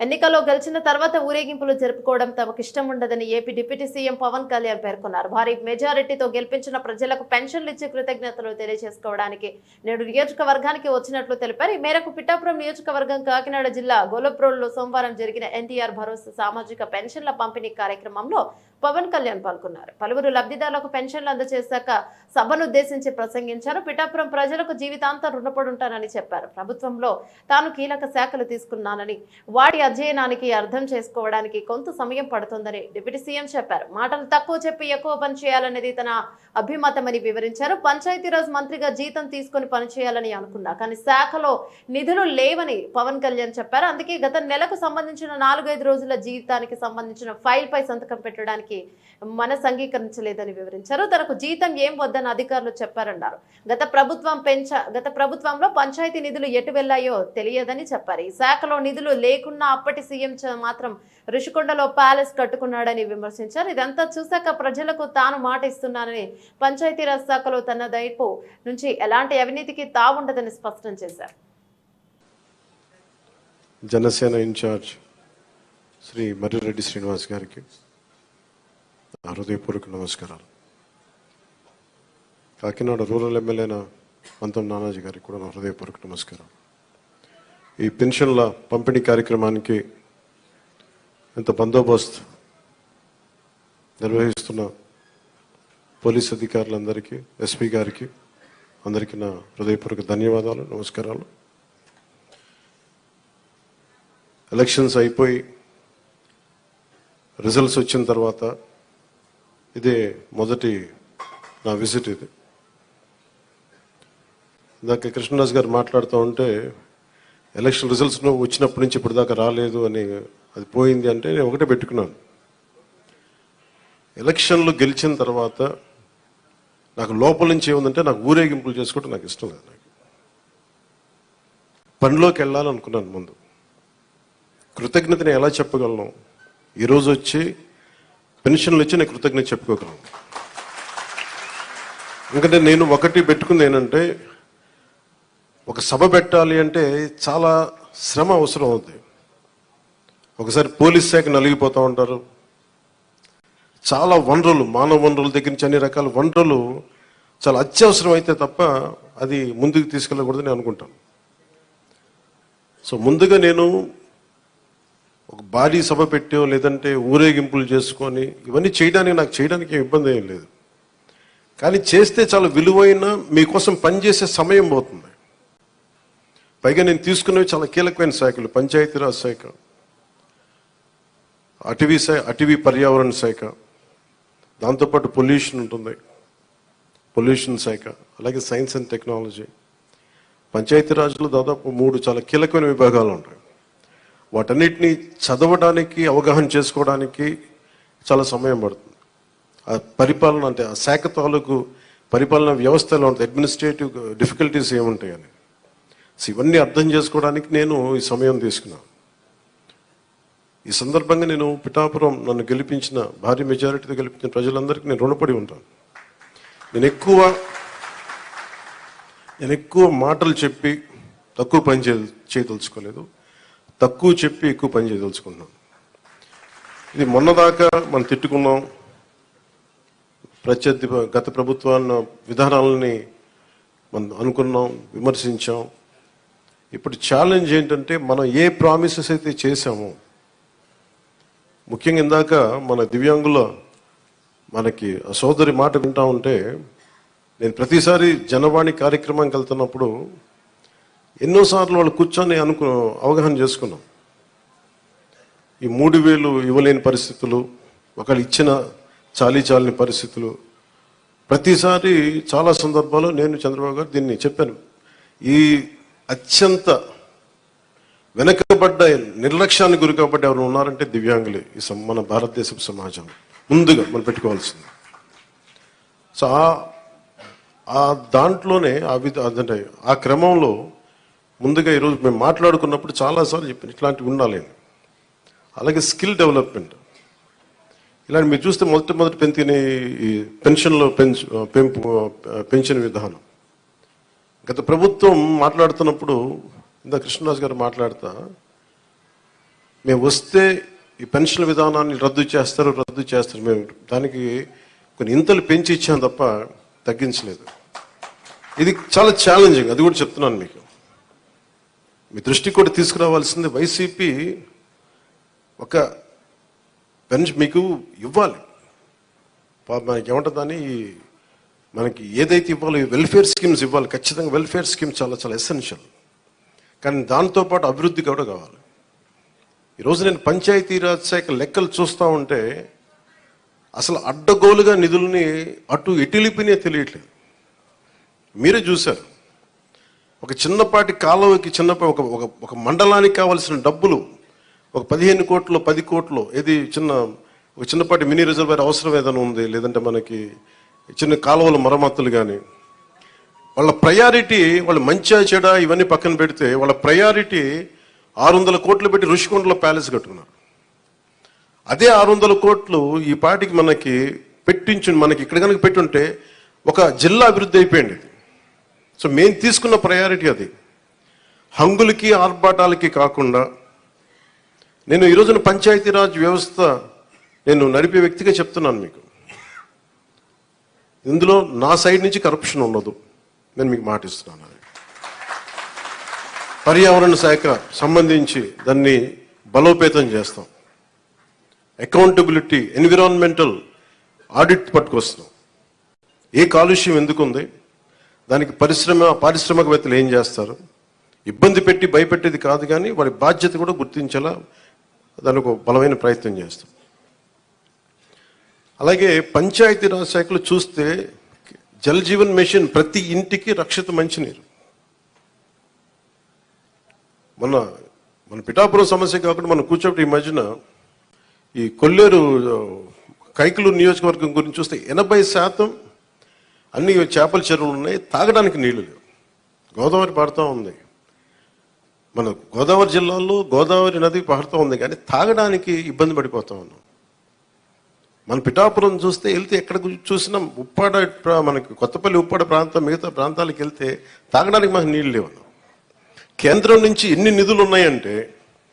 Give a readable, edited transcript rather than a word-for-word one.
ఎన్నికల్లో గెలిచిన తర్వాత ఊరేగింపులు జరుపుకోవడం తమకు ఇష్టం ఉండదని AP deputy CM Pawan Kalyan పేర్కొన్నారు. భారీ మెజారిటీతో గెలిపించిన ప్రజలకు పెన్షన్లు ఇచ్చి కృతజ్ఞతలు తెలియజేసుకోవడానికి నేడు నియోజకవర్గానికి వచ్చినట్లు తెలిపారు. ఈ మేరకు పిఠాపురం నియోజకవర్గం కాకినాడ జిల్లా గొల్లప్రోలులో సోమవారం జరిగిన ఎన్టీఆర్ భరోసా సామాజిక పెన్షన్ల పంపిణీ కార్యక్రమంలో పవన్ కళ్యాణ్ పాల్గొన్నారు. పలువురు లబ్ధిదారులకు పెన్షన్లు అందజేశాక సభను ఉద్దేశించి ప్రసంగించారు. పిఠాపురం ప్రజలకు జీవితాంతం రుణపడుంటానని చెప్పారు. ప్రభుత్వంలో తాను కీలక శాఖలు తీసుకున్నానని వాటి అధ్యయనానికి అర్థం చేసుకోవడానికి కొంత సమయం పడుతుందని డిప్యూటీ సీఎం చెప్పారు. మాటలు తక్కువ చెప్పి ఎక్కువ పని చేయాలనేది తన అభిమతమని వివరించారు. పంచాయతీరాజ్ మంత్రిగా జీతం తీసుకుని పనిచేయాలని అనుకున్నా, కానీ శాఖలో నిధులు లేవని పవన్ కళ్యాణ్ చెప్పారు. అందుకే గత నెలకు సంబంధించిన 4-5 రోజుల జీతానికి సంబంధించిన ఫైల్ పై సంతకం పెట్టడానికి మనసు అంగీకరించలేదని వివరించారు. తనకు జీతం ఏం వద్దని అధికారులు చెప్పారన్నారు. గత ప్రభుత్వంలో పంచాయతీ నిధులు ఎటు వెళ్లాయో తెలియదని చెప్పారు. ఈ శాఖలో నిధులు లేకున్నా అప్పటి సీఎం మాత్రం ఋషికొండలో ప్యాలెస్ కట్టుకున్నాడని విమర్శించారు. ఇదంతా చూశాక ప్రజలకు తాను మాట ఇస్తున్నానని, పంచాయతీరాజ్ శాఖలో తన వైపు నుంచి ఎలాంటి అవినీతికి తావుండదని స్పష్టం చేశారు. జనసేన ఇన్ఛార్జ్ శ్రీ మర్రిరెడ్డి శ్రీనివాస్ గారికి హృదయపూర్వక నమస్కారాలు. కాకినాడ రూరల్ ఎమ్మెల్యేన పంతం నానాజీ గారికి కూడా హృదయపూర్వక నమస్కారం. ఈ పెన్షన్ల పంపిణీ కార్యక్రమానికి ఇంత బందోబస్తు నిర్వహిస్తున్న పోలీస్ అధికారులందరికీ, ఎస్పీ గారికి అందరికీ నా హృదయపూర్వక ధన్యవాదాలు, నమస్కారాలు. ఎలక్షన్స్ అయిపోయి రిజల్ట్స్ వచ్చిన తర్వాత ఇదే మొదటి నా విజిట్. ఇది ఇందాక కృష్ణదాస్ గారు మాట్లాడుతూ ఉంటే ఎలక్షన్ రిజల్ట్స్ వచ్చినప్పటి నుంచి ఇప్పటిదాకా రాలేదు అని, అది పోయింది అంటే నేను ఒకటే పెట్టుకున్నాను. ఎలక్షన్లు గెలిచిన తర్వాత నాకు లోపల నుంచి ఏముందంటే నాకు ఊరేగింపులు చేసుకోవడం నాకు ఇష్టం లేదు. నాకు పనిలోకి వెళ్ళాలనుకున్నాను. ముందు కృతజ్ఞతని ఎలా చెప్పగలను? ఈరోజు వచ్చి పెన్షన్లు వచ్చి నేను కృతజ్ఞత చెప్పుకోగలను. ఎందుకంటే నేను ఒకటి పెట్టుకుంది ఏంటంటే, ఒక సభ పెట్టాలి అంటే చాలా శ్రమ అవసరం అవుతుంది. ఒకసారి పోలీస్ శాఖ నలిగిపోతూ ఉంటారు. చాలా వనరులు, మానవ వనరుల దగ్గర నుంచి అన్ని రకాల వనరులు చాలా అత్యవసరం అయితే తప్ప అది ముందుకు తీసుకెళ్ళకూడదని అనుకుంటాను. సో ముందుగా నేను ఒక భారీ సభ పెట్టో లేదంటే ఊరేగింపులు చేసుకొని ఇవన్నీ చేయడానికి ఇబ్బంది ఏం లేదు. కానీ చేస్తే చాలా విలువైన మీకోసం పనిచేసే సమయం పోతుంది. పైగా నేను తీసుకున్నవి చాలా కీలకమైన శాఖలు: పంచాయతీరాజ్ శాఖ, అటవీ పర్యావరణ శాఖ, దాంతోపాటు పొల్యూషన్ ఉంటుంది, పొల్యూషన్ శాఖ, అలాగే సైన్స్ అండ్ టెక్నాలజీ. పంచాయతీరాజ్లో దాదాపు 3 చాలా కీలకమైన విభాగాలు ఉంటాయి. వాటన్నిటినీ చదవడానికి, అవగాహన చేసుకోవడానికి చాలా సమయం పడుతుంది. ఆ పరిపాలన అంటే ఆ శాఖ తాలూకు పరిపాలన వ్యవస్థలో ఉంటుంది, అడ్మినిస్ట్రేటివ్ డిఫికల్టీస్ ఏముంటాయని. సో ఇవన్నీ అర్థం చేసుకోవడానికి నేను ఈ సమయం తీసుకున్నాను. ఈ సందర్భంగా నేను పిఠాపురం నన్ను గెలిపించిన, భారీ మెజారిటీతో గెలిపించిన ప్రజలందరికీ నేను రుణపడి ఉంటాను. నేను ఎక్కువ మాటలు చెప్పి తక్కువ పని చేయదలుచుకోలేదు, తక్కువ చెప్పి ఎక్కువ పని చేయదలుచుకున్నాను. ఇది మొన్నదాకా మనం తిట్టుకున్నాం, గత ప్రభుత్వాన్ని విధానాలని మనం అనుకున్నాం, విమర్శించాం. ఇప్పుడు ఛాలెంజ్ ఏంటంటే, మనం ఏ ప్రామిసెస్ అయితే చేశామో, ముఖ్యంగా ఇందాక మన దివ్యాంగుల మనకి సోదరి మాట వింటా ఉంటే, నేను ప్రతిసారి జనవాణి కార్యక్రమానికి వెళ్తున్నప్పుడు ఎన్నోసార్లు వాళ్ళు కూర్చొని అవగాహన చేసుకున్నాం. ఈ 3,000 ఇవ్వలేని పరిస్థితులు, ఒకళ్ళు ఇచ్చిన చాలీని పరిస్థితులు. ప్రతిసారి చాలా సందర్భాల్లో నేను చంద్రబాబు గారు దీన్ని చెప్పాను. ఈ అత్యంత వెనకబడ్డ, నిర్లక్ష్యానికి గురి కాబట్టి ఎవరు ఉన్నారంటే దివ్యాంగులే. మన భారతదేశపు సమాజం ముందుగా మనం పెట్టుకోవాల్సింది. సో ఆ దాంట్లోనే అంటే ఆ క్రమంలో ముందుగా ఈరోజు మేము మాట్లాడుకున్నప్పుడు చాలాసార్లు చెప్పాను ఇట్లాంటివి ఉండాలి. అలాగే స్కిల్ డెవలప్మెంట్, ఇలాంటి మీరు చూస్తే మొదటి పెంచిన ఈ పెన్షన్లో పెన్షన్ విధానం. గత ప్రభుత్వం మాట్లాడుతున్నప్పుడు ఇందా కృష్ణరాజు గారు మాట్లాడుతా మేము వస్తే ఈ పెన్షన్ విధానాన్ని రద్దు చేస్తారు మేము దానికి కొన్ని ఇంతలు పెంచి ఇచ్చాం తప్ప తగ్గించలేదు. ఇది చాలా ఛాలెంజింగ్, అది కూడా చెప్తున్నాను మీకు. మీ దృష్టికి కూడా తీసుకురావాల్సింది వైసీపీ ఒక పెన్షన్ మీకు ఇవ్వాలి. మనకి ఏమంటుందని మనకి ఏదైతే ఇవ్వాలో వెల్ఫేర్ స్కీమ్స్ ఇవ్వాలి, ఖచ్చితంగా వెల్ఫేర్ స్కీమ్ చాలా చాలా ఎసెన్షియల్. కానీ దాంతోపాటు అభివృద్ధి కూడా కావాలి. ఈరోజు నేను పంచాయతీరాజ్ శాఖ లెక్కలు చూస్తూ ఉంటే అసలు అడ్డగోలుగా నిధుల్ని అటు ఎటులిపినే తెలియట్లేదు. మీరే చూశారు, ఒక చిన్నపాటి కాలువకి ఒక మండలానికి కావాల్సిన డబ్బులు ఒక 15 కోట్లు 10 కోట్లు ఏది ఒక చిన్నపాటి మినీ రిజర్వాయర్ అవసరం ఏదైనా ఉంది, లేదంటే మనకి చిన్న కాలువల మరమ్మతులు కానీ, వాళ్ళ ప్రయారిటీ వాళ్ళు మంచిగా చెడ ఇవన్నీ పక్కన పెడితే వాళ్ళ ప్రయారిటీ 600 కోట్లు పెట్టి ఋషికొండలో ప్యాలెస్ కట్టుకున్నారు. అదే 600 కోట్లు ఈ పాటికి మనకి మనకి ఇక్కడ కనుక పెట్టుంటే ఒక జిల్లా అభివృద్ధి అయిపోయింది. సో మేము తీసుకున్న ప్రయారిటీ అది. హంగులకి ఆర్భాటాలకి కాకుండా నేను ఈ రోజున పంచాయతీరాజ్ వ్యవస్థ నేను నడిపే వ్యక్తిగా చెప్తున్నాను మీకు. ఇందులో నా సైడ్ నుంచి కరప్షన్ ఉండదు, నేను మీకు మాటిస్తున్నాను. పర్యావరణ శాఖ సంబంధించి దాన్ని బలోపేతం చేస్తాం. అకౌంటబిలిటీ, ఎన్విరాన్మెంటల్ ఆడిట్ పట్టుకొస్తాం. ఏ కాలుష్యం ఎందుకుంది, దానికి పారిశ్రామికవేత్తలు ఏం చేస్తారు, ఇబ్బంది పెట్టి భయపెట్టేది కాదు, కానీ వారి బాధ్యత కూడా గుర్తించేలా దానికి ఒక బలమైన ప్రయత్నం చేస్తాం. అలాగే పంచాయతీరాజ్ శాఖలో చూస్తే జల్ జీవన్ మిషన్ ప్రతి ఇంటికి రక్షిత మంచినీరు. మన పిఠాపురం సమస్య కాకుండా మనం కూర్చోబెట్టి ఈ మధ్యన ఈ కొల్లేరు కైకలూరు నియోజకవర్గం గురించి చూస్తే 80% అన్ని చేపల చెరువులు ఉన్నాయి, తాగడానికి నీళ్లు లేవు. గోదావరి పారుతూ ఉంది, మన గోదావరి జిల్లాలో గోదావరి నది పారుతూ ఉంది, కానీ తాగడానికి ఇబ్బంది పడిపోతా ఉన్నాం. మన పిఠాపురం చూస్తే వెళ్తే ఎక్కడ చూసినా ఉప్పాడ, మనకి కొత్తపల్లి ఉప్పాడ ప్రాంతం మిగతా ప్రాంతాలకు వెళ్తే తాగడానికి మనకు నీళ్ళు లేవు. కేంద్రం నుంచి ఎన్ని నిధులు ఉన్నాయంటే